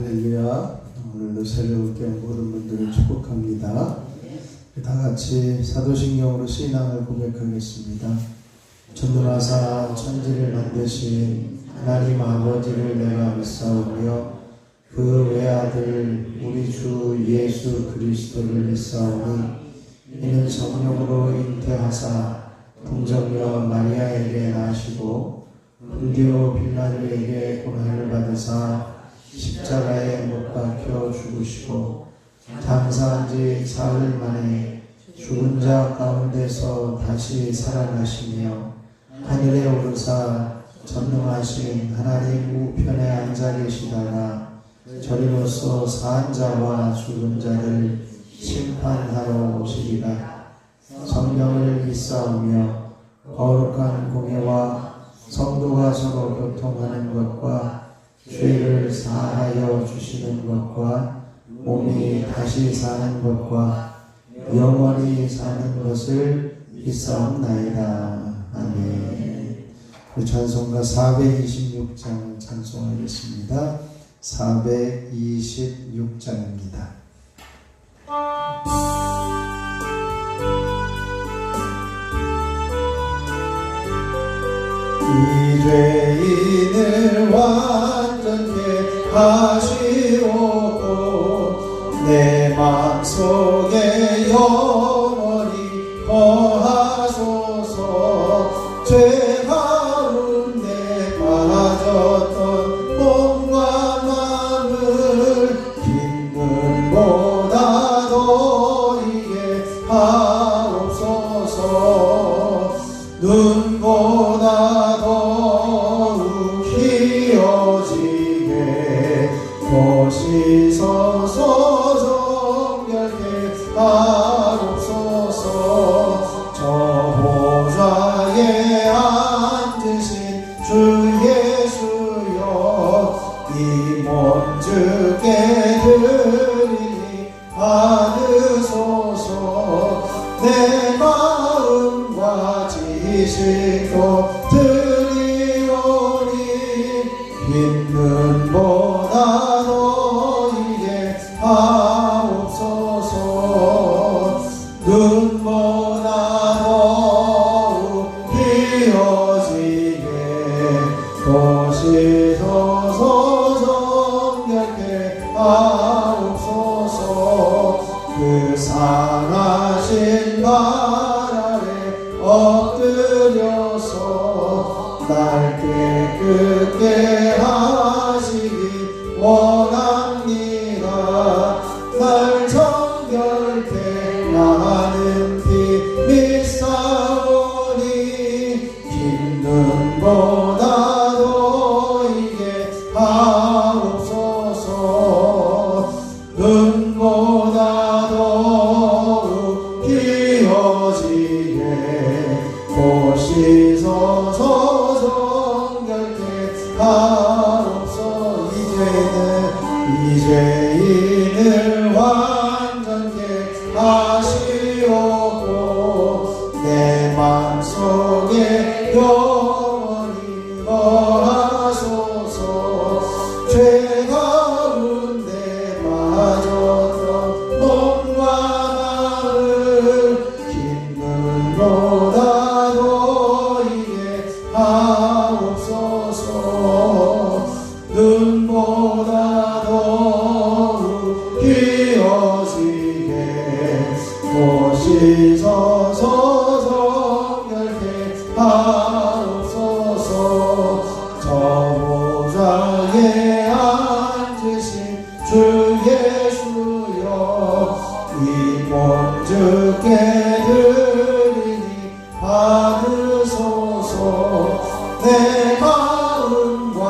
할렐루야. 오늘도 새롭게 모든 분들을 축복합니다. 다 같이 사도신경으로 신앙을 고백하겠습니다. 전능하사 천지를 만드신 하나님 아버지를 내가 믿사오며 그 외아들 우리 주 예수 그리스도를 믿사오니 이는 성령으로 잉태하사 동정녀 마리아에게 나시고 본디오 빌라도에게 고난을 받으사 십자가에 못 박혀 죽으시고 장사한 지 사흘 만에 죽은 자 가운데서 다시 살아나시며 하늘에 오르사 전능하신 하나님 우편에 앉아 계시다가 저리로서 사한 자와 죽은 자를 심판하러 오시리라. 성령을 믿사오며 거룩한 공예와 성도가 서로 교통하는 것과 죄를 사하여 주시는 것과 몸이 다시 사는 것과 영원히 사는 것을 믿사옵나이다. 아멘. 찬송가 426장 찬송하겠습니다. 426장입니다. 이 죄인을 완전케 하시옵고 내 맘속에 영원히 거하소서. 죄 가운데 빠졌던 몸과 마음을 긴 눈보다 너희게 하옵소서. 눈보다 더욱 희어지게 보시소서. 정결케 하옵소서. 저 보좌에 앉으신 주 예수여 이 몸 주께 드리니 받으소서. 내 마음과 지식도 드리오니 흰 눈보다 너희게 하옵소서. 눈보다 더욱 희어지게 보시소서. 정결케 하옵소서. 그 상하신 발 아래 엎드려서 날 깨끗게 하시기 원합니다. 날 정결케 하는 피 믿사오니 긴 눈보다 너희게 하옵소서. 눈보다 더욱 희어지게 보시소서. 정결케 하옵소서. 이 죄인을 완전케 하시옵고 내 맘속에 영원히 거하소서. 죄 가운데 빠졌던 몸과 마음을 긴 눈보다 너희게 하옵소서. 눈보다 더욱 희어지게 보시소서. 정결케 하옵소서. 저 보좌에 앉으신 주 예수여 이 몸 주께 드리니 받으소서. 내 마음과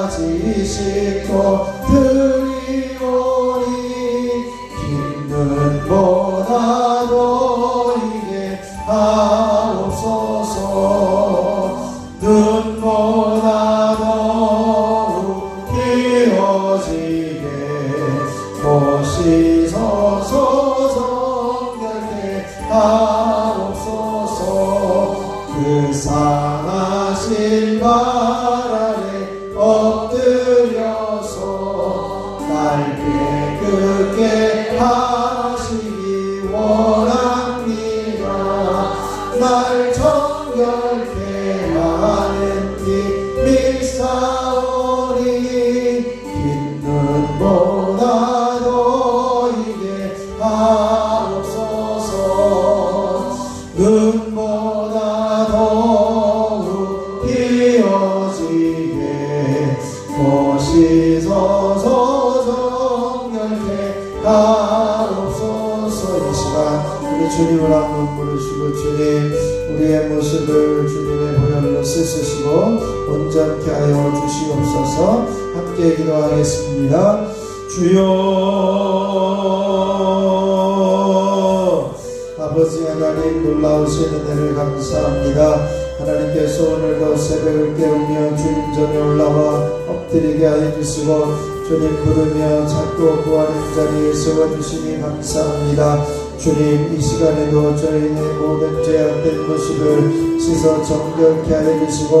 지식도 드리오니 긴 눈보다 너희게 하옵소서. 눈보다 더욱 희어지게 보시소서. 정결케 하옵소서. 그 상하신 발 아래 엎드려서 날 원합니다. 날 정결케 하는 피 밀사오니 흰 눈보다 너에게 하옵소서. 눈보다 더욱 피어지게 보시소서. 정결케 하옵소서. 이 시간 우리 주님을 한번 부르시고 주님 우리의 모습을 주님의 보혈로 씻으시고 온전케 하여 주시옵소서. 함께 기도하겠습니다. 주여 아버지 하나님 놀라우신 은혜를 감사합니다. 하나님께서 오늘도 새벽을 깨우며 주님 전에 올라와 엎드리게 하여 주시고 주님 부르며 찾고 구하는 자리에 세워주시니 감사합니다. 주님 이 시간에도 저희의 모든 죄악된 모습을 씻어 정결케 하여 주시고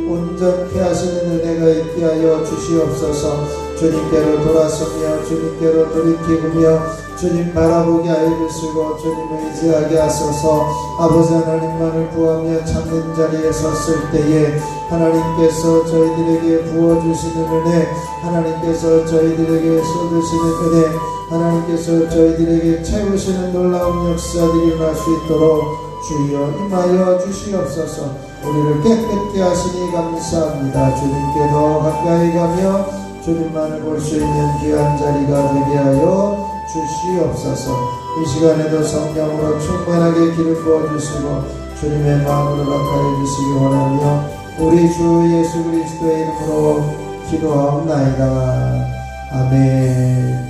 온전케 하시는 은혜가 있게 하여 주시옵소서. 주님께로 돌아서며 주님께로 돌이키며 주님 바라보게 하여 주시고 주님을 의지하게 하소서. 아버지 하나님만을 구하며 찾는 자리에 섰을 때에 하나님께서 저희들에게 부어주시는 은혜, 하나님께서 저희들에게 쏟으시는 은혜, 하나님께서 저희들에게 채우시는 놀라운 역사들이 일어날 수 있도록 주여 임하여 주시옵소서. 우리를 깨끗게 하시니 감사합니다. 주님께 더 가까이 가며 주님만을 볼 수 있는 귀한 자리가 되게 하여 주시옵소서. 이 시간에도 성령으로 충만하게 기름 부어주시고 주님의 마음으로 가까이 주시기 원하며 우리 주 예수 그리스도의 이름으로 기도하옵나이다. 아멘.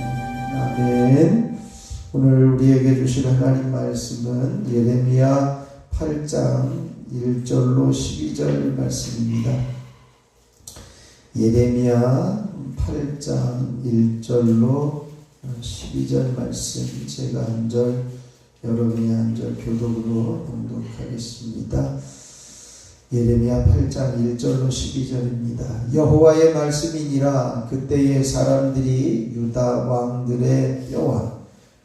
아멘. 오늘 우리에게 주실 하나님 말씀은 예레미야 8장 1절로 12절 말씀입니다. 예레미야 8장 1절로 12절 말씀, 제가 한 절, 여러분이 한 절 교독으로 봉독하겠습니다. 예레미야 8장 1절로 12절입니다. 여호와의 말씀이니라. 그때의 사람들이 유다 왕들의 뼈와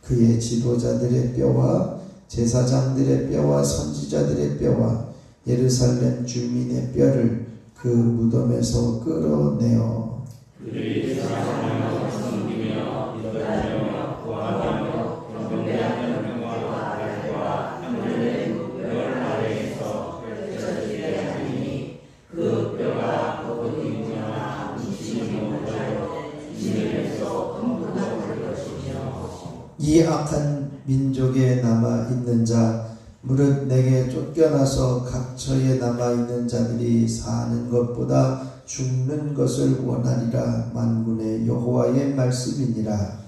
그의 지도자들의 뼈와 제사장들의 뼈와 선지자들의 뼈와 예루살렘 주민의 뼈를 그 무덤에서 끌어내어 그들이 사랑하며 섬기며 믿어주며 구하며 경배하는 명과 말과 하늘의 별 아래에서 펼쳐지게 하니 그 뼈가 거북이 문화나 미치지 못하여 지면에서 흥분할 것이며 이 악한 민족에 남아있는 자 무릇 내게 쫓겨나서 각처에 남아있는 자들이 사는 것보다 죽는 것을 원하리라. 만군의 여호와의 말씀이니라.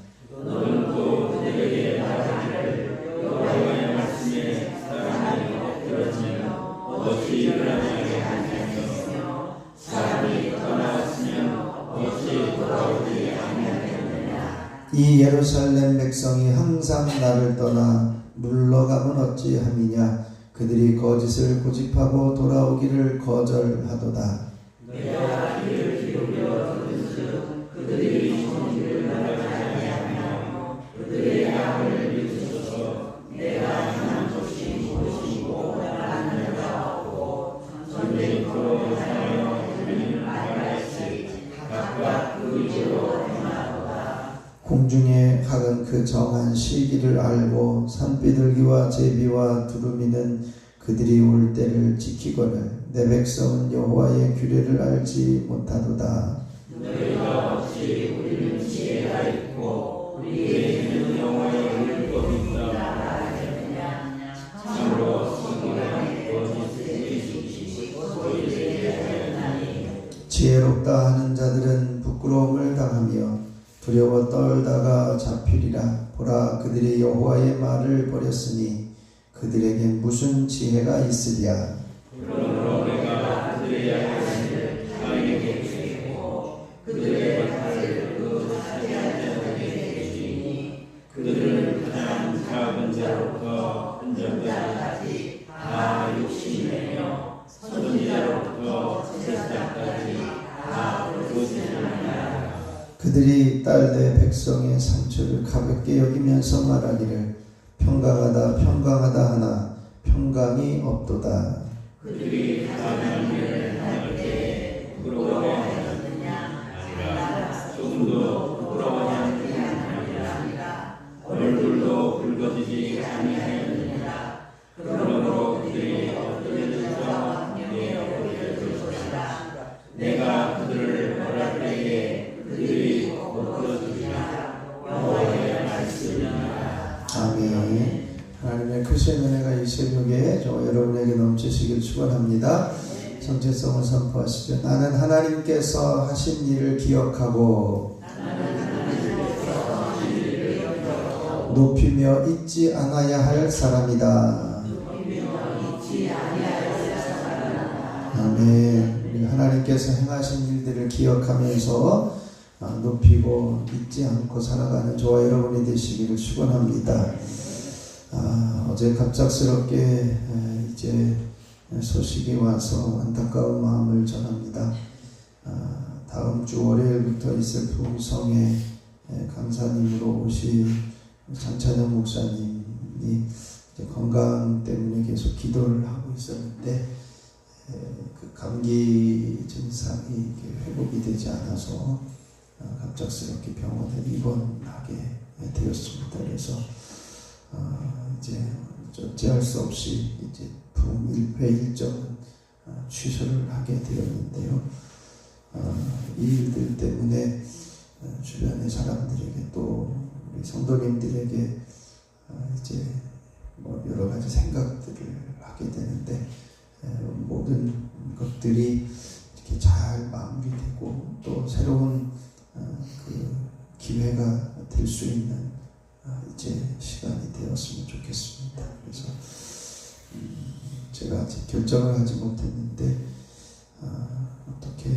너는 또 그들에게 말하기를 여호와의 말씀에 사람이 엎드러지면 어찌 일어나게 하냐며 사람이 떠나왔으면 어찌 돌아오지 아니하겠느냐. 이 예루살렘 백성이 항상 나를 떠나 물러가면 어찌함이냐. 그들이 거짓을 고집하고 돌아오기를 거절하도다. 내가 귀를 기울여 들은즉 그들이 정의를 말하지 아니하며 그들의 양을 믿으소서. 내가 향한 것이 무엇이고 나는 자 없고 전쟁터로 하여 주님을 알아야지 각각 그 일로 행하도다. 공중의 학은 그 정한 시기를 알고 산비둘기와 제비와 두루미는 그들이 올 때를 지키거늘 내 백성은 여호와의 규례를 알지 못하도다. 너희가 어찌 우리는 지혜가 있고 우리에게는 여호와의 율법이 있다 하였느냐. 참으로 성경에 거짓을 지키시고 소리를 하였나니 지혜롭다 하는 자들은 부끄러움을 당하며 두려워 떨다가 잡히리라. 보라, 그들이 여호와의 말을 버렸으니 그들에게 무슨 지혜가 있으랴. 그러므로 내가 그들의 양을 자에게 주고 그들의 발을 그 자세한 자에게 주니 그들은 가장 작은 자로부터 큰 자까지 다 욕심내며 선지자로부터 제사장까지 다 거짓말하느라. 그들이 딸 내 백성의 상처를 가볍게 여기면서 말하기를 평강하다 평강하다 하나 평강이 없도다. 그들이 가난한 일을 할 때 부러워하였느냐 아니라 조금도 부러워하였느냐 아니라 얼굴도 붉어지지 아니하였느니라. 그러므로 그들이 엎드려져서 함께 엎드려질 것이라. 내가 그들을 벌할 때에 그들이 엎드러지리라. 여호와의 말씀이니라. 아멘. 하나님의 크신 은혜가 이 새벽에 저 여러분에게 넘치시길 축원합니다. 정체성을 선포하시죠. 나는 하나님께서 하신 일을 기억하고 높이며 잊지 않아야 할 사람이다. 아멘. 우리 하나님께서 행하신 일들을 기억하면서 높이고 잊지 않고 살아가는 저와 여러분이 되시기를 축원합니다. 어제 갑작스럽게 이제 소식이 와서 안타까운 마음을 전합니다. 다음 주 월요일부터 있을 풍성에 강사님으로 오실 장찬영 목사님이 이제 건강 때문에 계속 기도를 하고 있었는데 그 감기 증상이 회복이 되지 않아서 갑작스럽게 병원에 입원하게 되었습니다. 그래서 이제 어찌할 수 없이 이제 부흥 1회 일정은 취소를 하게 되었는데요. 이 일들 때문에 주변의 사람들에게 또 우리 성도님들에게 이제 뭐 여러 가지 생각들을 하게 되는데 모든 것들이 이렇게 잘 마무리되고 또 새로운 그 기회가 될 수 있는 이제 시간이 되었으면 좋겠습니다. 그래서 제가 아직 결정을 하지 못했는데 어떻게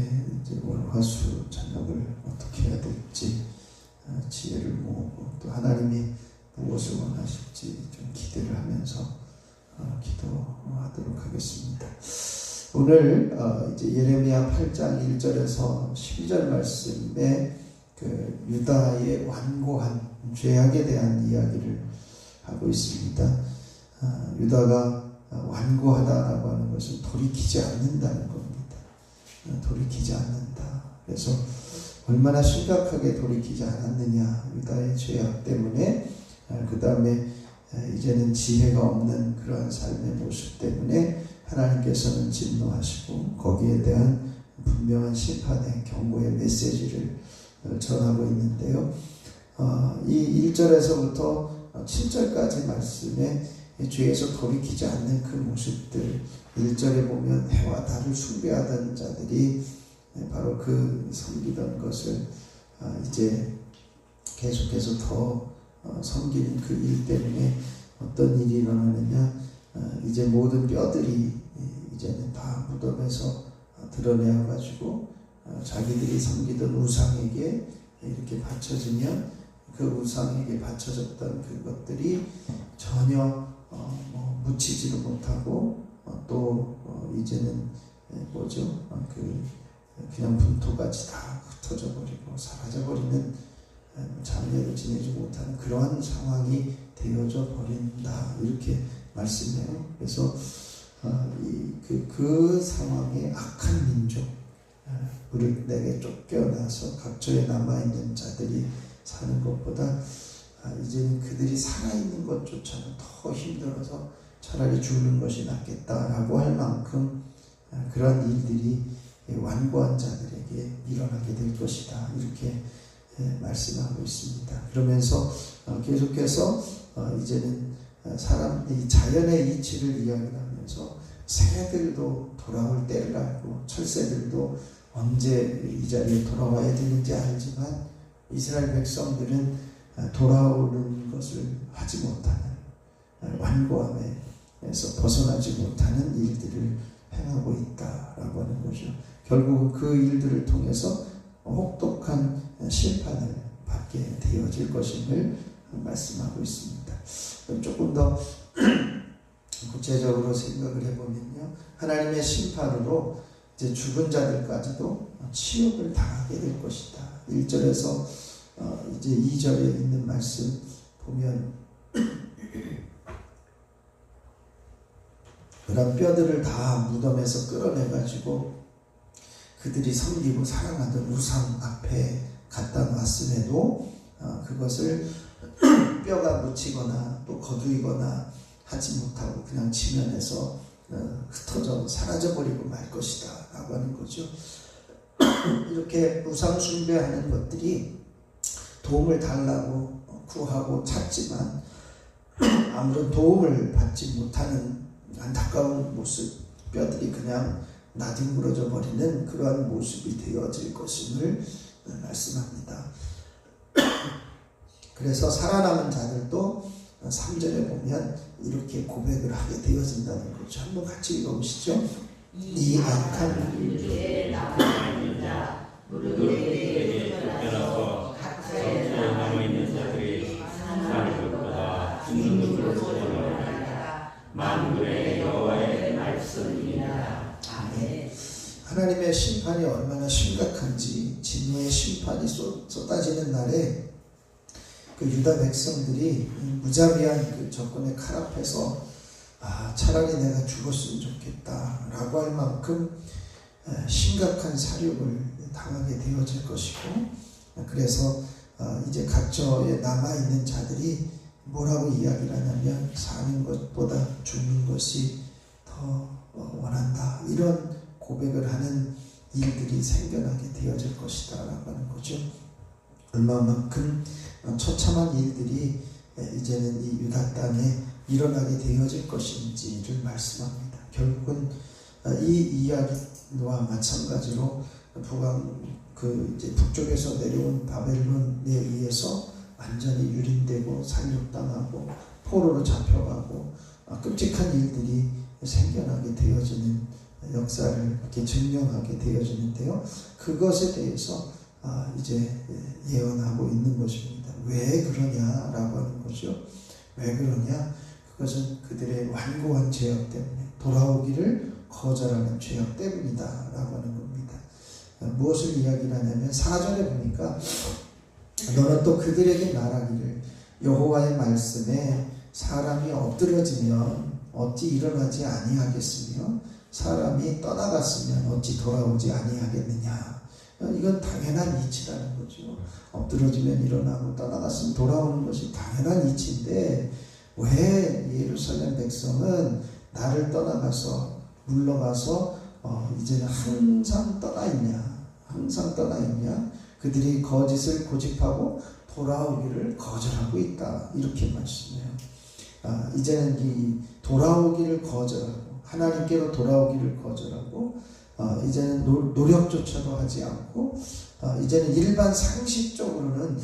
이제 월화수 저녁을 어떻게 해야 될지 지혜를 모으고 또 하나님이 무엇을 원하실지 좀 기대를 하면서 기도하도록 하겠습니다. 오늘 이제 예레미야 8장 1절에서 12절 말씀에 그 유다의 완고한 죄악에 대한 이야기를 하고 있습니다. 유다가 완고하다라고 하는 것은 돌이키지 않는다는 겁니다. 돌이키지 않는다. 그래서 얼마나 심각하게 돌이키지 않았느냐, 유다의 죄악 때문에, 그 다음에 이제는 지혜가 없는 그러한 삶의 모습 때문에 하나님께서는 진노하시고 거기에 대한 분명한 심판의 경고의 메시지를 전하고 있는데요. 이 1절에서부터 7절까지 말씀에 죄에서 돌이키지 않는 그 모습들, 1절에 보면 해와 달을 숭배하던 자들이 바로 그 섬기던 것을 이제 계속해서 더 섬기는 그 일 때문에 어떤 일이 일어나느냐, 이제 모든 뼈들이 이제는 다 무덤에서 드러내어가지고 자기들이 섬기던 우상에게 이렇게 바쳐지면 그 우상에게 바쳐졌던 그것들이 전혀 묻히지도 못하고 또 이제는 그냥 분토같이 다 흩어져 버리고 사라져 버리는 장례를 지내지 못하는 그러한 상황이 되어져 버린다, 이렇게 말씀해요. 그래서 그 상황에 악한 민족, 무릇내게 쫓겨나서 각처에 남아있는 자들이 사는 것보다 이제는 그들이 살아있는 것조차도 더 힘들어서 차라리 죽는 것이 낫겠다라고 할 만큼 그런 일들이 완고한 자들에게 일어나게 될 것이다, 이렇게 말씀하고 있습니다. 그러면서 계속해서 이제는 이 자연의 이치를 이야기하면서 새들도 돌아올 때를 알고 철새들도 언제 이 자리에 돌아와야 되는지 알지만 이스라엘 백성들은 돌아오는 것을 하지 못하는, 완고함에서 벗어나지 못하는 일들을 행하고 있다라고 하는 거죠. 결국은 그 일들을 통해서 혹독한 심판을 받게 되어질 것임을 말씀하고 있습니다. 조금 더 구체적으로 생각을 해보면요, 하나님의 심판으로 이제 죽은 자들까지도 치욕을 당하게 될 것이다. 1절에서 이제 2절에 있는 말씀 보면 그런 뼈들을 다 무덤에서 끌어내가지고 그들이 섬기고 사랑하던 우상 앞에 갖다 놨음에도 그것을 뼈가 묻히거나 또 거두이거나 하지 못하고 그냥 지면에서 흩어져 사라져버리고 말 것이다 라고 하는 거죠. 이렇게 우상 숭배하는 것들이 도움을 달라고 구하고 찾지만 아무런 도움을 받지 못하는 안타까운 모습, 뼈들이 그냥 나뒹굴어져 버리는 그러한 모습이 되어질 것임을 말씀합니다. 그래서 살아남은 자들도 3절에 보면 이렇게 고백을 하게 되어진다는 거죠. 한번 같이 읽어보시죠. 이 악한 일주에 남아있는 자 무릇에게 쫓겨나서 각처에 남아있는 자들이 사는 것보다 죽는 것으로 전하리라. 만군의 여호와의 말씀이니라. 아멘. 하나님의 심판이 얼마나 심각한지, 진노의 심판이 쏟아지는 날에 그 유다 백성들이 무자비한 그 적군의 칼 앞에서 차라리 내가 죽었으면 좋겠다 라고 할 만큼 심각한 사륙을 당하게 되어질 것이고, 그래서 이제 각처에 남아있는 자들이 뭐라고 이야기를 하냐면 사는 것보다 죽는 것이 더 원한다, 이런 고백을 하는 일들이 생겨나게 되어질 것이다 라고 하는 거죠. 얼마만큼 처참한 일들이 이제는 이 유다 땅에 일어나게 되어질 것인지를 말씀합니다. 결국은 이 이야기와 마찬가지로 이제 북쪽에서 내려온 바벨론에 의해서 완전히 유린되고 살육당하고 포로로 잡혀가고 끔찍한 일들이 생겨나게 되어지는 역사를 이렇게 증명하게 되어지는데요. 그것에 대해서 이제 예언하고 있는 것입니다. 왜 그러냐라고 하는 거죠. 왜 그러냐? 그것은 그들의 완고한 죄악 때문에, 돌아오기를 거절하는 죄악 때문이다 라고 하는 겁니다. 무엇을 이야기를 하냐면 4절에 보니까 너는 또 그들에게 말하기를 여호와의 말씀에 사람이 엎드러지면 어찌 일어나지 아니하겠으며 사람이 떠나갔으면 어찌 돌아오지 아니하겠느냐. 이건 당연한 이치라는 거죠. 엎드러지면 일어나고 떠나갔으면 돌아오는 것이 당연한 이치인데 왜 예루살렘 백성은 나를 떠나가서 물러가서 이제는 항상 떠나 있냐? 그들이 거짓을 고집하고 돌아오기를 거절하고 있다, 이렇게 말씀해요. 이제는 이 돌아오기를 거절하고 하나님께로 돌아오기를 거절하고 이제는 노력조차도 하지 않고 이제는 일반 상식적으로는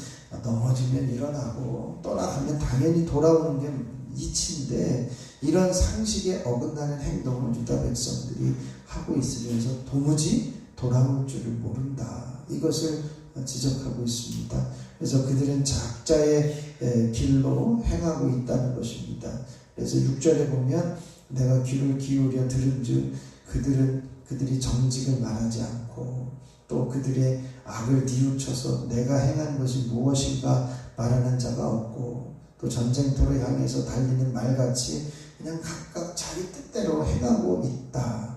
넘어지면 일어나고 떠나가면 당연히 돌아오는 게 이치인데 이런 상식에 어긋나는 행동을 유다 백성들이 하고 있으면서 도무지 돌아올 줄을 모른다, 이것을 지적하고 있습니다. 그래서 그들은 작자의 길로 행하고 있다는 것입니다. 그래서 6절에 보면 내가 귀를 기울여 들은즉 그들이 정직을 말하지 않고 또 그들의 악을 뉘우쳐서 내가 행한 것이 무엇인가 말하는 자가 없고 또 전쟁터로 향해서 달리는 말같이 그냥 각각 자기 뜻대로 행하고 있다.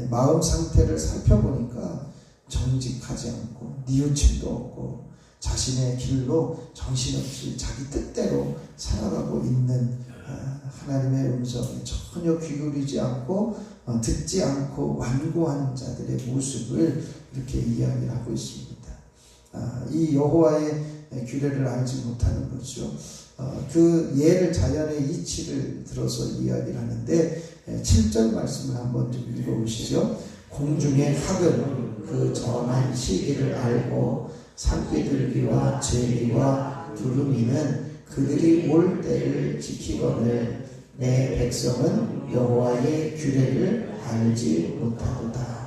마음 상태를 살펴보니까 정직하지 않고 뉘우침도 없고 자신의 길로 정신없이 자기 뜻대로 살아가고 있는 하나님의 음성에 전혀 귀 기울이지 않고 듣지 않고 완고한 자들의 모습을 이렇게 이야기를 하고 있습니다. 이 여호와의 규례를 알지 못하는 거죠. 그 예를 자연의 이치를 들어서 이야기를 하는데 7절 말씀을 한번 좀 읽어보시죠. 공중의 학은 그 정한 시기를 알고 산비둘기와 제비와 두루미는 그들이 올 때를 지키거늘 내 백성은 여호와의 규례를 알지 못하도다.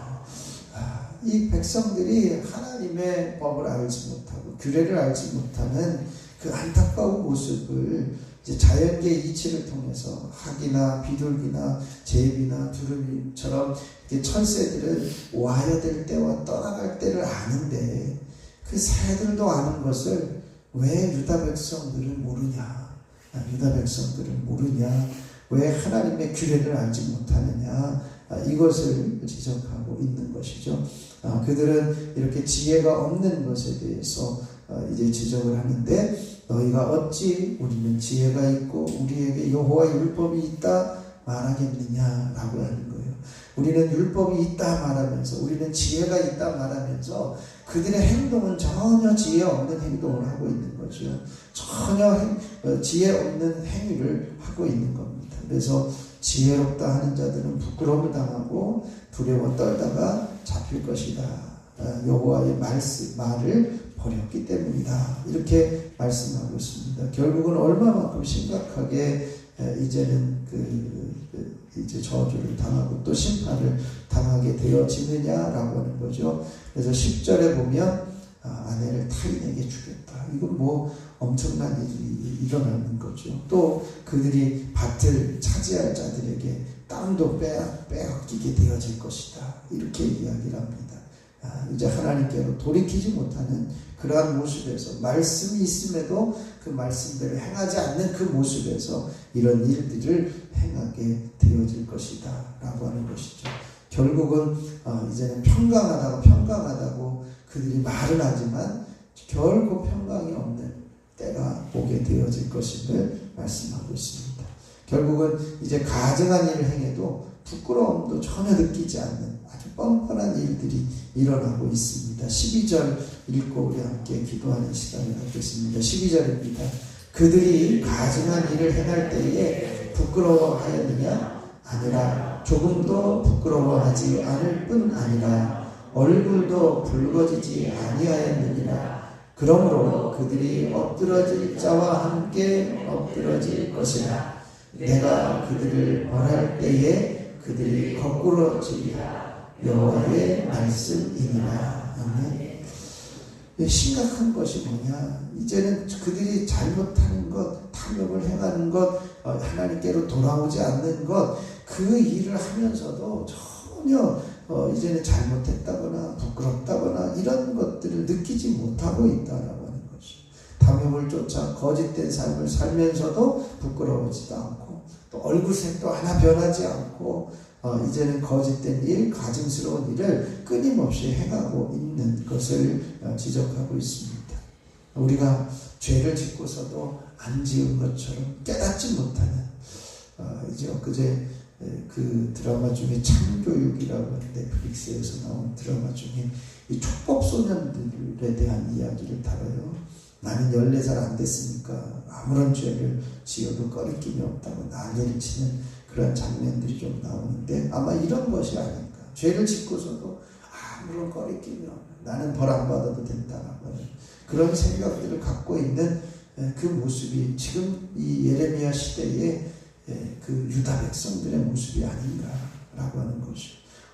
이 백성들이 하나님의 법을 알지 못하고 규례를 알지 못하는 그 안타까운 모습을 이제 자연계의 이치를 통해서 학이나 비둘기나 제비나 두루미처럼 천새들은 와야 될 때와 떠나갈 때를 아는데 그 새들도 아는 것을 왜 유다 백성들은 모르냐? 유다 백성들은 모르냐? 왜 하나님의 규례를 알지 못하느냐, 이것을 지적하고 있는 것이죠. 그들은 이렇게 지혜가 없는 것에 대해서 이제 지적을 하는데, 너희가 어찌 우리는 지혜가 있고 우리에게 여호와의 율법이 있다 말하겠느냐라고 하는 거예요. 우리는 율법이 있다 말하면서, 우리는 지혜가 있다 말하면서 그들의 행동은 전혀 지혜 없는 행동을 하고 있는 거죠. 전혀 지혜 없는 행위를 하고 있는 겁니다. 그래서 지혜롭다 하는 자들은 부끄러움을 당하고 두려워 떨다가 잡힐 것이다. 여호와의 말을 버렸기 때문이다. 이렇게 말씀하고 있습니다. 결국은 얼마만큼 심각하게 이제는 이제 저주를 당하고 또 심판을 당하게 되어지느냐라고 하는 거죠. 그래서 10절에 보면 아내를 타인에게 주겠다. 이건 뭐 엄청난 일이 일어나는 거죠. 또 그들이 밭을 차지할 자들에게 땅도 빼앗기게 되어질 것이다. 이렇게 이야기를 합니다. 이제 하나님께로 돌이키지 못하는 그러한 모습에서, 말씀이 있음에도 그 말씀대로 행하지 않는 그 모습에서 이런 일들을 행하게 되어질 것이다 라고 하는 것이죠. 결국은 이제는 평강하다고 그들이 말은 하지만 결코 평강이 없는 때가 오게 되어질 것임을 말씀하고 있습니다. 결국은 이제 가증한 일을 행해도 부끄러움도 전혀 느끼지 않는 아주 뻔뻔한 일들이 일어나고 있습니다. 12절 읽고 우리 함께 기도하는 시간을 갖겠습니다. 12절입니다. 그들이 가증한 일을 행할 때에 부끄러워하였느냐? 아니라 조금도 부끄러워하지 않을 뿐 아니라 얼굴도 붉어지지 아니하였느니라. 그러므로 그들이 엎드러질 자와 함께 엎드러질 것이라. 내가 그들을 벌할 때에 그들이 거꾸로 지리라. 여호와의 말씀이니라. 아멘. 심각한 것이 뭐냐? 이제는 그들이 잘못하는 것, 탐욕을 행하는 것, 하나님께로 돌아오지 않는 것, 그 일을 하면서도 전혀 이제는 잘못했다거나 부끄럽다거나 이런 것들을 느끼지 못하고 있다라고 하는 것이, 탐욕을 쫓아 거짓된 삶을 살면서도 부끄러워지도 않고 또 얼굴색도 하나 변하지 않고 이제는 거짓된 일, 가증스러운 일을 끊임없이 행하고 있는 것을 지적하고 있습니다. 우리가 죄를 짓고서도 안 지은 것처럼 깨닫지 못하는, 이제 엊그제 그 드라마 중에 참교육이라고 하는 넷플릭스에서 나온 드라마 중에 이 촉법 소년들에 대한 이야기를 다뤄요. 나는 14살 안 됐으니까 아무런 죄를 지어도 꺼리낌이 없다고 난리를 치는 그런 장면들이 좀 나오는데, 아마 이런 것이 아닐까. 죄를 짓고서도 아무런 꺼리낌이 없는, 나는 벌 안 받아도 된다라고 하는 그런 생각들을 갖고 있는 그 모습이 지금 이 예레미야 시대의 그 유다 백성들의 모습이 아닌가라고 하는 것이,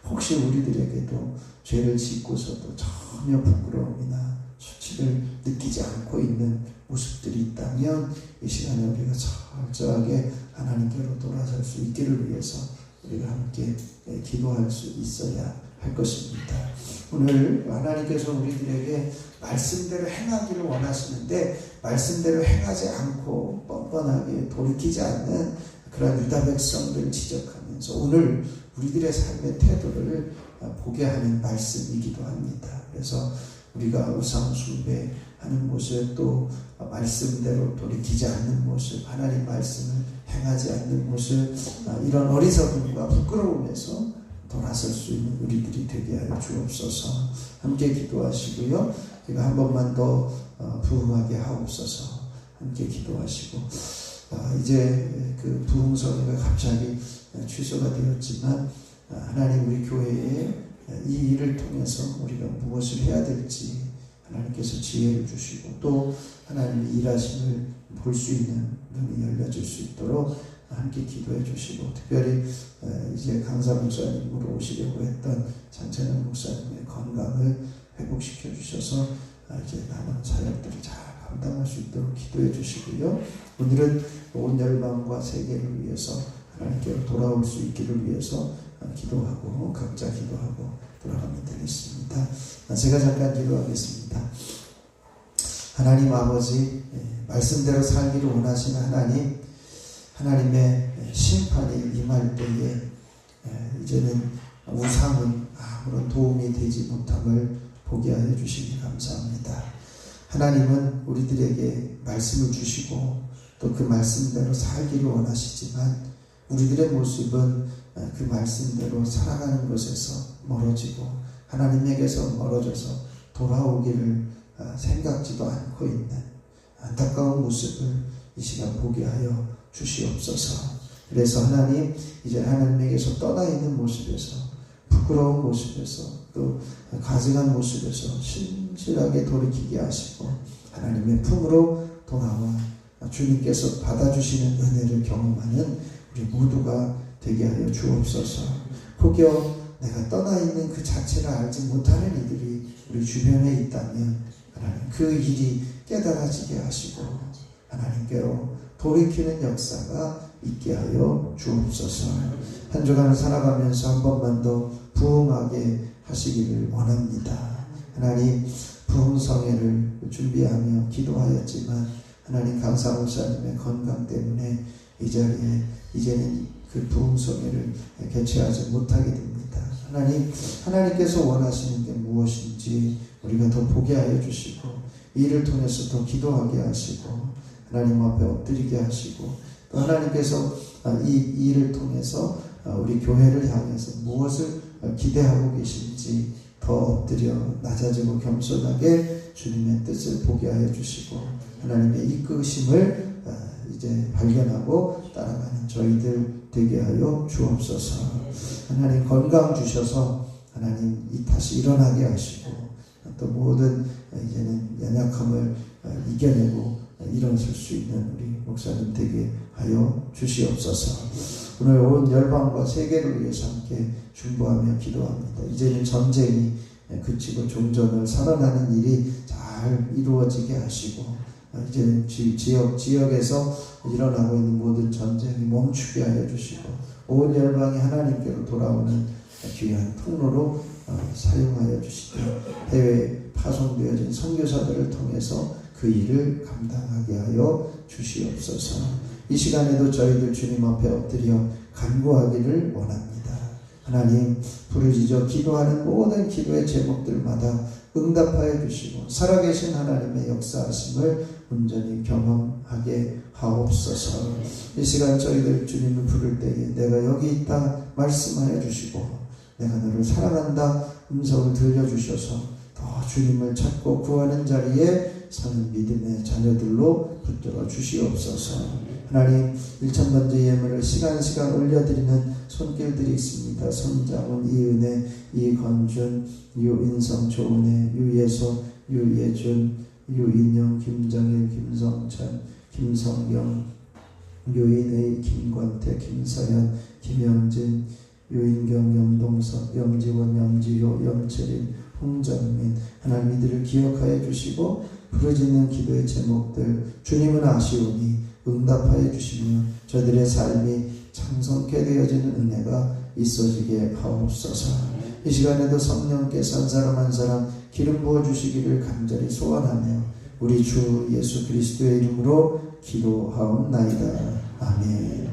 혹시 우리들에게도 죄를 짓고서도 전혀 부끄러움이나 수치를 느끼지 않고 있는 모습들이 있다면 이 시간에 우리가 철저하게 하나님께로 돌아설 수 있기를 위해서 우리가 함께 기도할 수 있어야 할 것입니다. 오늘 하나님께서 우리들에게 말씀대로 행하기를 원하시는데 말씀대로 행하지 않고 뻔뻔하게 돌이키지 않는 그런 유다 백성들을 지적하면서 오늘 우리들의 삶의 태도를 보게 하는 말씀이기도 합니다. 그래서 우리가 우상 숭배하는 모습, 또 말씀대로 돌이키지 않는 모습, 하나님 말씀을 행하지 않는 모습, 이런 어리석음과 부끄러움에서 돌아설 수 있는 우리들이 되게 하여 주옵소서. 함께 기도하시고요. 제가 한 번만 더 부흥하게 하옵소서. 함께 기도하시고, 이제 그 부흥성회가 갑자기 취소가 되었지만 하나님 우리 교회에 이 일을 통해서 우리가 무엇을 해야 될지 하나님께서 지혜를 주시고 또 하나님의 일하심을 볼 수 있는 눈이 열려질 수 있도록 함께 기도해 주시고, 특별히 이제 강사 목사님으로 오시려고 했던 장찬영 목사님의 건강을 회복시켜 주셔서 이제 남은 사역들을 잘 감당할 수 있도록 기도해 주시고요. 오늘은 온 열방과 세계를 위해서 하나님께로 돌아올 수 있기를 위해서 기도하고 각자 기도하고 돌아가면 되겠습니다. 제가 잠깐 기도하겠습니다. 하나님 아버지, 말씀대로 살기를 원하시는 하나님의 심판이 임할 때에 이제는 우상은 아무런 도움이 되지 못함을 보게 하여 주시니 감사합니다. 하나님은 우리들에게 말씀을 주시고 또 그 말씀대로 살기를 원하시지만 우리들의 모습은 그 말씀대로 살아가는 것에서 멀어지고 하나님에게서 멀어져서 돌아오기를 생각지도 않고 있는 안타까운 모습을 이 시간 보게 하여 주시옵소서. 그래서 하나님, 이제 하나님에게서 떠나 있는 모습에서, 부끄러운 모습에서, 또 가증한 모습에서 신실하게 돌이키게 하시고 하나님의 품으로 돌아와 주님께서 받아주시는 은혜를 경험하는 우리 모두가 되게 하여 주옵소서. 혹여 내가 떠나 있는 그 자체를 알지 못하는 이들이 우리 주변에 있다면 하나님 그 일이 깨달아지게 하시고 하나님께로 돌이키는 역사가 있게 하여 주옵소서. 한 주간을 살아가면서 한 번만 더 부흥하게 하시기를 원합니다. 하나님, 부흥성회를 준비하며 기도하였지만 하나님, 강사 목사님의 건강 때문에 이 자리에 이제는 그 부흥성회를 개최하지 못하게 됩니다. 하나님, 하나님께서 원하시는 게 무엇인지 우리가 더 보게 하여 주시고 이 일을 통해서 더 기도하게 하시고 하나님 앞에 엎드리게 하시고 또 하나님께서 이 일을 통해서 우리 교회를 향해서 무엇을 기대하고 계신지 더 엎드려 낮아지고 겸손하게 주님의 뜻을 보게 하여 주시고 하나님의 이끄심을 이제 발견하고 따라가는 저희들 되게 하여 주옵소서. 하나님, 건강 주셔서 하나님 다시 일어나게 하시고 또 모든 이제는 연약함을 이겨내고 일어설 수 있는 우리 목사님 되게 하여 주시옵소서. 오늘 온 열방과 세계를 위해서 함께 중보하며 기도합니다. 이제는 전쟁이 그치고 종전을 선언하는 일이 잘 이루어지게 하시고 이제는 지역에서 일어나고 있는 모든 전쟁이 멈추게 하여 주시고 온 열방이 하나님께로 돌아오는 귀한 통로로 사용하여 주시고 해외에 파송되어진 선교사들을 통해서 그 일을 감당하게 하여 주시옵소서. 이 시간에도 저희들 주님 앞에 엎드려 간구하기를 원합니다. 하나님, 부르짖어 기도하는 모든 기도의 제목들마다 응답하여 주시고 살아계신 하나님의 역사하심을 온전히 경험하게 하옵소서. 이 시간 저희들 주님을 부를 때에 내가 여기 있다 말씀하여 주시고 내가 너를 사랑한다 음성을 들려주셔서 더 주님을 찾고 구하는 자리에 사는 믿음의 자녀들로 붙들어 주시옵소서. 하나님, 1,000번째 예물을 시간 올려드리는 손길들이 있습니다. 손장훈, 이은혜, 이건준, 유인성, 조은혜, 유예소, 유예준, 유인영, 김정일, 김성찬, 김성경, 유인의, 김권태, 김서현, 김영진, 유인경, 염동석, 염지원, 염지효, 염철인, 홍정민, 하나님 이들을 기억하여 주시고 부르짖는 기도의 제목들 주님은 아시오니 응답하여 주시며 저들의 삶이 창성케 되어지는 은혜가 있어지게 하옵소서. 이 시간에도 성령께서 한 사람 한 사람 기름 부어 주시기를 간절히 소원하며 우리 주 예수 그리스도의 이름으로 기도하옵나이다. 아멘.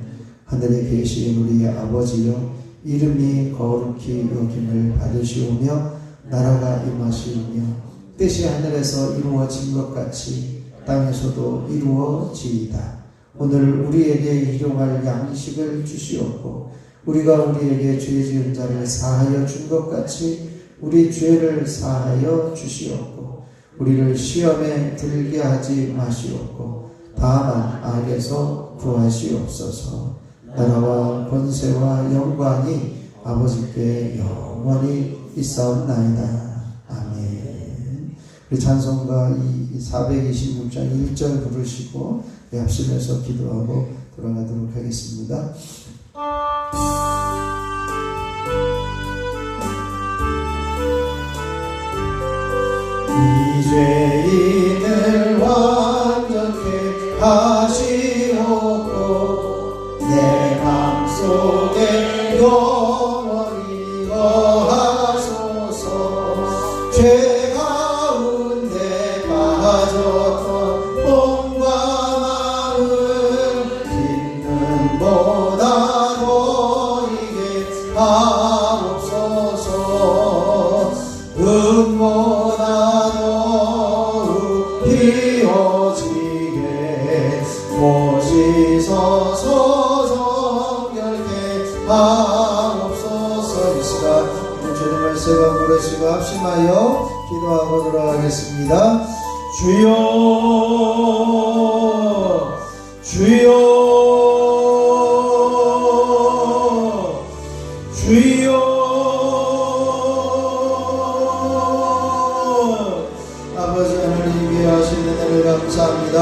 하늘에 계신 우리 아버지여, 이름이 거룩히 여김을 받으시오며 나라가 임하시오며 뜻이 하늘에서 이루어진 것 같이 땅에서도 이루어지이다. 오늘 우리에게 일용할 양식을 주시옵고 우리가 우리에게 죄 지은 자를 사하여 준 것 같이 우리 죄를 사하여 주시옵고 우리를 시험에 들게 하지 마시옵고 다만 악에서 구하시옵소서. 나라와 권세와 영광이 아버지께 영원히 있사옵나이다. 아멘. 우리 찬송가 426장 1절 부르시고 합심해서 기도하고 돌아가도록 하겠습니다. 이 죄인을 완전케 하시옵고 내 맘속에 영원히 거하소서. 죄 가운데 빠졌던 몸과 마음 깊는 하옵소서. 이 시간 주님을 세 번 부르시고 합심하여 기도하고 돌아가겠습니다. 주여 주여 주여. 아버지 하나님 위하신 은혜를 감사합니다.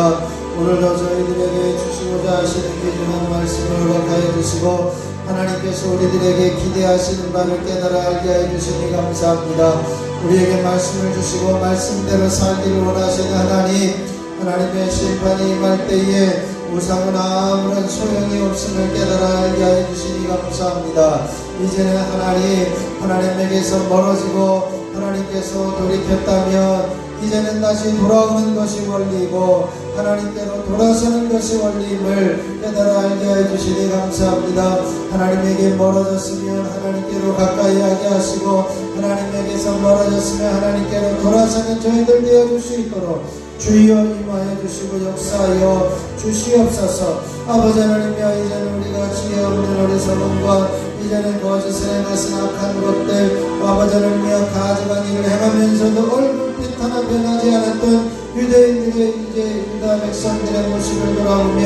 오늘도 저희들에게 주시고자 하시는 귀중한 말씀을 허락하여 주시고 하나님께서 우리들에게 기대하시는 바를 깨달아 알게 하여 주시니 감사합니다. 우리에게 말씀을 주시고 말씀대로 살기를 원하시는 하나님의 심판이 임할 때에 우상은 아무런 소용이 없음을 깨달아 알게 하여 주시니 감사합니다. 이제는 하나님에게서 멀어지고 하나님께서 돌이켰다면 이제는 다시 돌아오는 것이 원리이고 하나님께로 돌아서는 것이 원리임을 깨달아 알게 하여 주시니 감사합니다. 하나님에게 멀어졌으면 하나님께로 가까이 하게 하시고 하나님에게서 멀어졌으면 하나님께로 돌아서는 저희들 되어줄 수 있도록 주여 임하여 주시고 역사하여 주시옵소서. 아버지 하나님이여, 이제는 우리가 지혜 없는 어리석음과 이제는 거짓을 행하신 악한 것들, 아버지 하나님이여, 가증한 일을 행하면서도 얼굴빛 하나 변하지 않았던 유대인들의 이제 유다 백성들의 모습을 돌아보며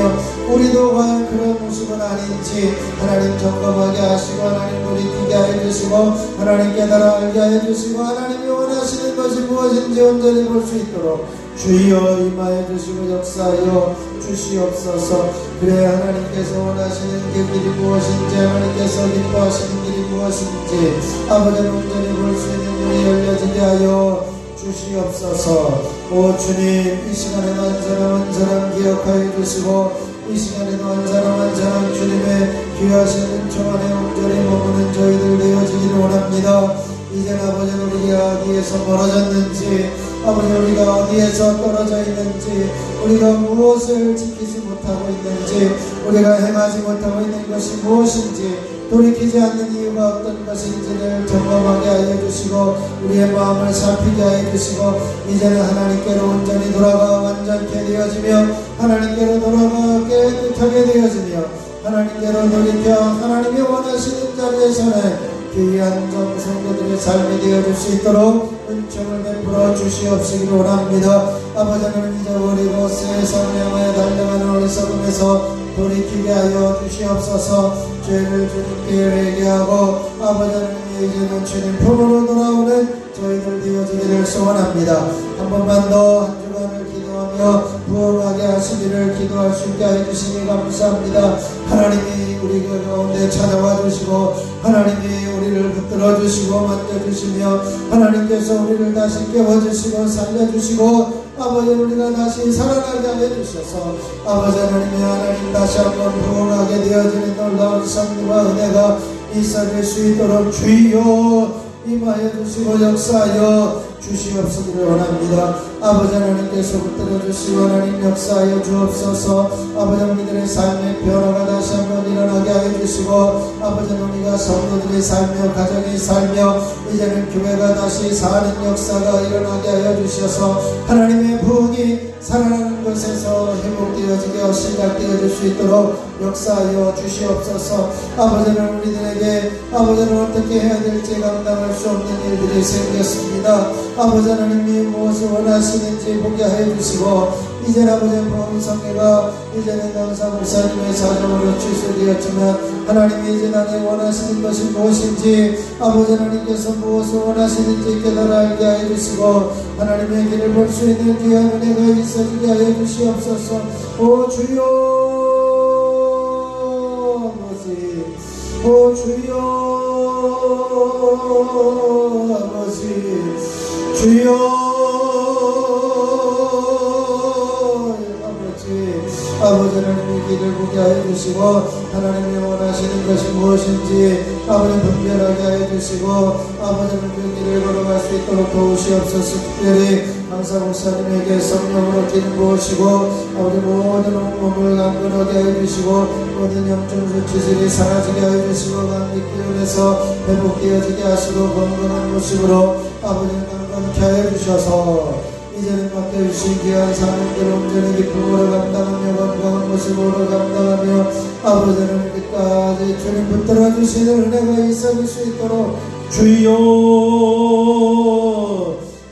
우리도 과연 그런 모습은 아닌지 하나님 점검하게 하시고 하나님 돌이키게 하여 주시고 하나님 깨달아 알게 하여 주시고 하나님이 원하시는 것이 무엇인지 온전히 볼 수 있도록 주여 임하여 주시고 역사하여 주시옵소서. 그래 하나님께서 원하시는 그 길이 무엇인지 하나님께서 기뻐하시는 길이 무엇인지 아버지는 온전히 볼 수 있는 눈이 열려지게 하여 주시옵소서. 오 주님, 이 시간에도 한 사람 기억하여 주시고 이 시간에도 한 사람 주님의 귀하신 은총 안에 온전히 머무는 저희들 되어지기를 원합니다. 이제는 아버지 우리가 어디에서 멀어졌는지, 아버지 우리가 어디에서 떨어져 있는지, 우리가 무엇을 지키지 못하고 있는지, 우리가 행하지 못하고 있는 것이 무엇인지, 돌이키지 않는 이유가 어떤 것인지를 점검하게 하여 주시고 우리의 마음을 살피게 하여 주시고 이제는 하나님께로 온전히 돌아가 완전케 되어지며 하나님께로 돌아가 깨끗하게 되어지며 하나님께로 돌이켜 하나님이 원하시는 자리에서는 귀한 성도들의 삶이 되어줄 수 있도록 은총을 베풀어 주시옵시기를 원합니다. 아버지 하나님, 잊어버리고 세상을 향하여 달려가는 어리석음에서 돌이키게 하여 주시옵소서. 죄를 주님께 회개하고 아버지 하나님, 이제는 주님 품으로 돌아오는 저희들 되어지기를 소원합니다. 한 번만 더 한 주간을 기도하며 부흥하게 하시기를 기도할 수 있게 하여 주시니 감사합니다. 하나님이 우리 가운데 찾아와 주시고 하나님이 우리를 붙들어 주시고 만져주시며 하나님께서 우리를 다시 깨워주시고 살려주시고 아버지 우리가 다시 살아나게 하여 주셔서 아버지 하나님 다시 한번 부흥하게 되어지는 놀라운 성령과 은혜가 있어질 수 있도록 주여 임하여 주시고 역사하여 주시옵시기를 원합니다. 아버지 하나님께서 붙들어 주시고 하나님 역사하여 주옵소서. 아버지 우리들의 삶의 변화가 다시 한번 일어나게 하여 주시고 아버지 우리가 성도들이 살며 가정이 살며 이제는 교회가 다시 사는 역사가 일어나게 하여 주셔서 하나님의 부흥이 살아나는 곳에서 회복되어지게 시작되어질 수 있도록 역사하여 주시옵소서. 아버지는 우리들에게 아버지는 어떻게 해야 될지 감당할 수 없는 일들이 생겼습니다. 아버지 하나님이 무엇을 원하시는지 보게 하여 주시고 이제 아버지의 부흥성회가 이제는 강사 목사님의 사정으로 취소되었지만 하나님이 이제 나에게 원하시는 것이 무엇인지 아버지 하나님께서 무엇을 원하시는지 깨달아 알게 하여 주시고 하나님의 길을 볼 수 있는 귀한 은혜가 있어지게 하여 주시옵소서. 오 주여 아버지, 오 주여 아버지, 주여 아버지 하나님의 길을 보게 하여 주시고 하나님이 원하시는 것이 무엇인지 아버지 분별하게 하여 주시고 아버지는 그 길을 걸어갈 수 있도록 도우시옵소서. 특별히 강사 목사님에게 성령으로 기름 부으시고 아버지 모든 온몸을 강건하게 하여 주시고 모든 영적 수치들이 사라지게 하여 주시고 감기 기운에서 회복되어지게 하시고 건강한 모습으로 아버지는 강건케 하여 주셔서 이제는 맡겨주신 귀한 사명들을 온전히 기쁨으로 감당하며 건강한 모습으로 감당하며 아버지 하나님 끝까지 주님 붙들어 주시는 은혜가 있어질 수 있도록 주여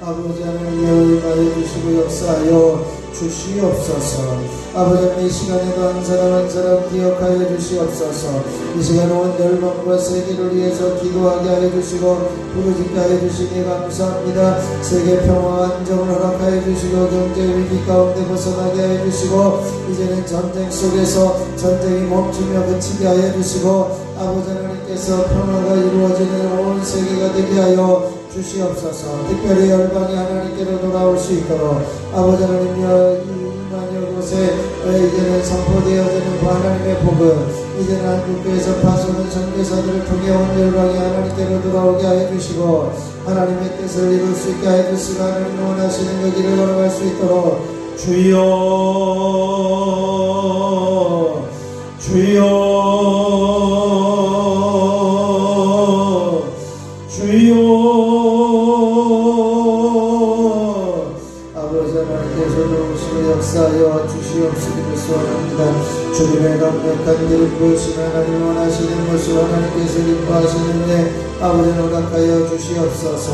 아버지 하나님 임하여 주시고 역사하여 주시옵소서. 아버지 하나님 이 시간에도 한 사람 한 사람 기억하여 주시옵소서. 이 시간 온 열방과 세계를 위해서 기도하게 하여 주시고 부르짖게 하여 주시니 감사합니다. 세계 평화 안정을 허락하여 주시고 경제 위기 가운데 벗어나게 하여 주시고 이제는 전쟁 속에서 전쟁이 멈추며 그치게 하여 주시고 아버지 하나님께서 평화가 이루어지는 온 세계가 되게 하여 주시옵소서. 특별히 열방이 하나님께로 돌아올 수 있도록 아버지 하나님여 이만여 곳에 이제는 선포되어지는 하나님의 복음 이제는 한국교회에서 파송한 선교사들을 통해 온 열방이 하나님께로 돌아오게 하여 주시고 하나님의 뜻을 이룰 수 있게 하여 주시고 하나님 원하시는 그 길을 걸어갈 수 있도록 주여 아버지 하나님께서 도우시고 역사하여 주시옵시기를 소원합니다. 주님의 강력한 길을 보시며 하나님 원하시는 것을 하나님께서 기뻐하시는데 아버지는 허락하여 주시옵소서.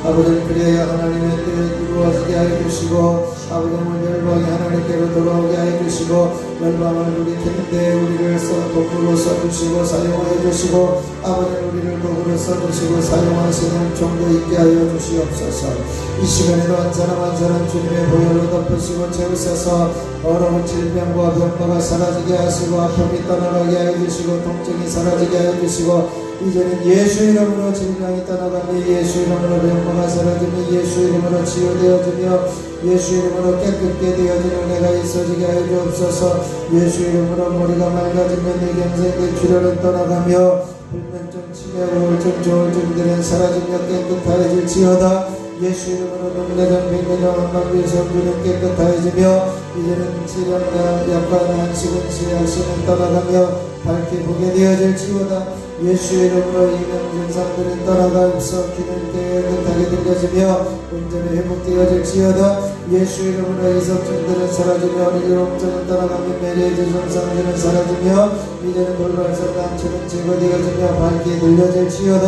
아버지는 그래야 하나님의 뜻을 이루어지게 하여 주시고 아버지는 열방이 하나님께로 돌아오게 하여 주시고 열방을 우리 텐데 우리를 도구로 써주시고 사용하여 주시고 아버지는 우리를 도구로 써주시고 사용하시는 정도 있게 하여 주시옵소서. 이 시간에도 한 사람 한 사람 주님의 보혈로 덮으시고 채우셔서 어려운 질병과 병마가 사라지게 하시고 아픔이 떠나가게 하여 주시고 통증이 사라지게 하여 주시고 이제는 예수 이름으로 질병이 떠나가며 예수 이름으로 병마가 사라지며 예수 이름으로 치유되어지며 예수 이름으로 깨끗게 되어지는 은혜가 있어지게 하여 주옵소서. 예수 이름으로 머리가 맑아지며 뇌경색의 출혈은 떠나가며 불면증, 치매, 우울증, 조울증들은 사라지며 깨끗하여질지어다. 예수 이름으로 눈내장, 백내장, 한방비, 성주는 깨끗하여지며 이제는 질병과 약간 한식은 지약신은 떠나가며 밝게 보게 되어질지어다. 예수 이름으로 이명 증상들은 떠나가 입석기는 깨끗하게 들려지며 온전히 회복되어질지어다. 예수 이름으로 이석증들은 사라지며 어리지롱증은 떠나가며 매래의 증상들은 사라지며 이제는 돌발성 단추는 제거되어지며 밝게 들려질지어다.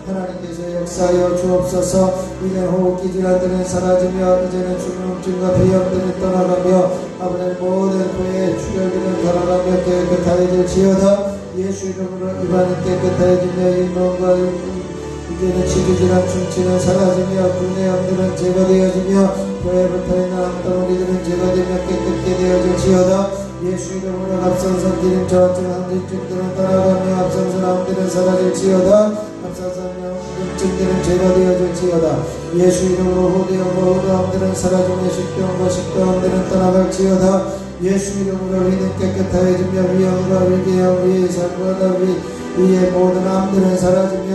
하나님께서 역사하여 주옵소서. 이제는 호흡기 질환들은 사라지며 이제는 중풍증과 비염들은 떠나가며 아버지 모든 코의 출혈들은 떠나가며 깨끗하여질지어다. 예수 이름으로 입안은 깨끗하여지며 잇몸과 이제는 치주질환 충치는 사라지며 두뇌염들은 제거되어지며 뼈에 붙어있는 암덩어리들은 제거되며 깨끗게 되어질지어다. 예수 이름으로 갑상선 기능 저하증 항진증들은 떠나가며 앞상선 암들은 사라질지어다. 앞상선 염증들은 제거되어질지어다. 예수 이름으로 호두염과 호두암들은 사라지며 식도염과 식도암들은 떠나갈지어다. 예수 이름으로 위는 깨끗하여지며 위염과 위궤양 위의 살과 위의 모든 암들은 사라지며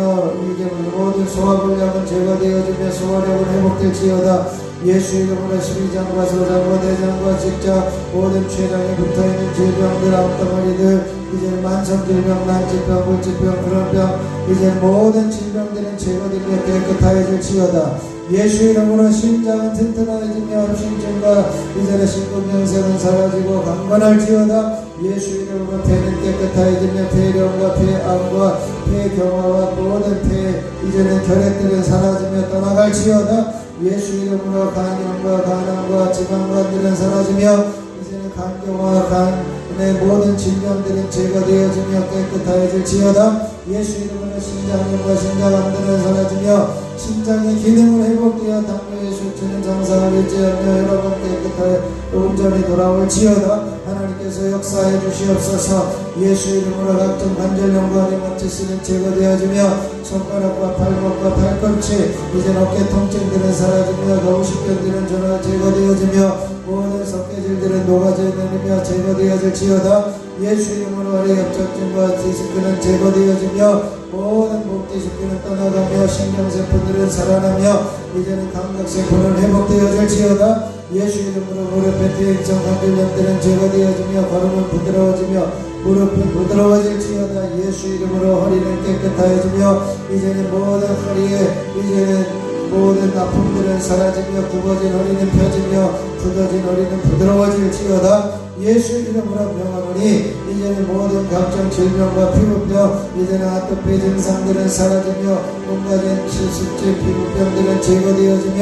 모든 소화불량은 제거되어지며 소화력은 회복될지어다. 예수 이름으로 십이장과 소장과 대장과 직자 모든 췌장에 붙어있는 질병들 암덩어리들 이제는 만성질병, 난치병, 불치병, 그런병 이제는 모든 질병들은 제거되며 깨끗하여질지어다. 예수 이름으로 심장은 튼튼해지며 심증과 이제는 심근경색은 사라지고 강건할지어다. 예수 이름으로 폐는 깨끗해지며 폐렴과 폐암과 폐경화와 모든 폐 이제는 결핵들은 사라지며 떠나갈지어다. 예수 이름으로 간염과 간암과 지방간들은 사라지며 이제는 간경화 간의 모든 질병들은 제거되어지며 깨끗해질지어다. 예수 이름으로 신장염과 신장암들은 사라지며 심장의 기능을 회복되어 당뇨의 수치는 정상을 유지하며 여러분 깨끗하여 온전히 돌아올지어다. 하나님께서 역사해 주시옵소서. 예수 이름으로 각종 관절염과 리마티스는 제거되어지며 손가락과 발목과 팔꿈치 이제 어깨 통증들은 사라지며 노후십견들은 전화 제거되어지며 모든 석회질들은 녹아내리며 제거되어질지어다. 예수 이름으로 허리 협착증과 디스크는 제거되어지며 모든 목 디스크는 떠나가며 신경세포들은 살아나며 이제는 감각세포는 회복되어질지어다. 예수 이름으로 무릎의 퇴행성 관절염들은 제거되어지며 걸음은 부드러워지며 무릎은 부드러워질지어다. 예수 이름으로 허리는 깨끗하여지며 이제는 모든 허리에 이제는 모든 아픔들은 사라지며 굽어진 허리는 펴지며 굳어진 허리는 부드러워질지어다. 예수 이름으로 명하노니 이제는 모든 각종 질병과 피부병 이제는 아토피 증상들은 사라지며 온갖 실수증 피부병들은 제거되어지며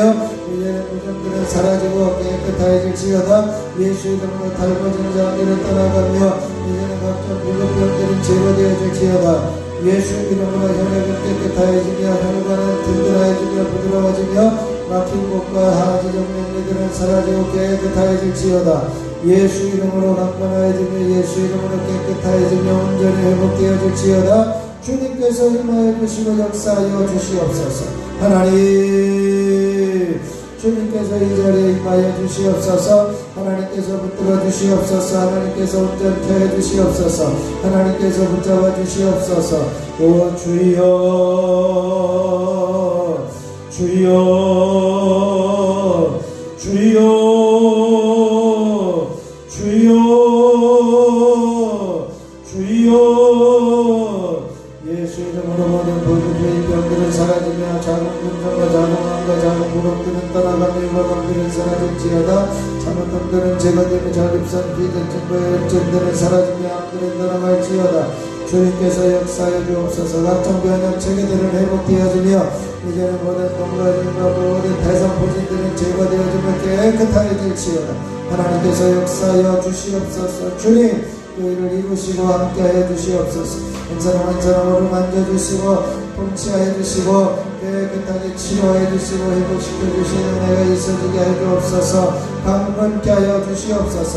이제는 무좀들은 사라지고 깨끗해질지어다. 예수 이름으로 달궈진 자들은 떠나가며 이제는 각종 피부병들은 제거되어질지어다. 예수 이름으로 혈액은 깨끗해지며 혈관은 든든해지며 부드러워지며 막힌 곳과 하지적 명리들은 사라지고 깨끗해질지어다. 예수 이름으로 강건하여지며 예수 이름으로 깨끗하여지며 온전히 회복되어질지어다. 주님께서 임하여 주시고 역사하여 주시옵소서. 하나님 주님께서 이 자리에 임하여 주시옵소서. 하나님께서 붙들어 주시옵소서. 하나님께서 온전케 해 주시옵소서. 하나님께서 붙잡아 주시옵소서. 오 주여 주여 주여 주여 주여. 예수 이름으로 모든 부주의 병들은 사라지며 작은 군정과 작은 암과 작은 부록들은 떠나가며 유방암들은 사라질지어다. 작은 놈들은 제거되며 전립선 비대증과 열증들은 사라지며 암들은 떠나갈지어다. 주님께서 역사해 주옵소서. 각종 변형 체계들은 회복되어지며 이제는 모든 건강과 모든 대상포진들은 제거되어지며 깨끗해질지어다. 하나님께서 역사하여 주시옵소서. 주님 그 일을 이루시고 함께하여 주시옵소서. 한 사람 한 사람으로 만져주시고 통치하여 주시고 깨끗하게 치료하여 주시고 회복시켜 주시는 은혜가 있어지게 해 주옵소서. 강건케 하여 주시옵소서.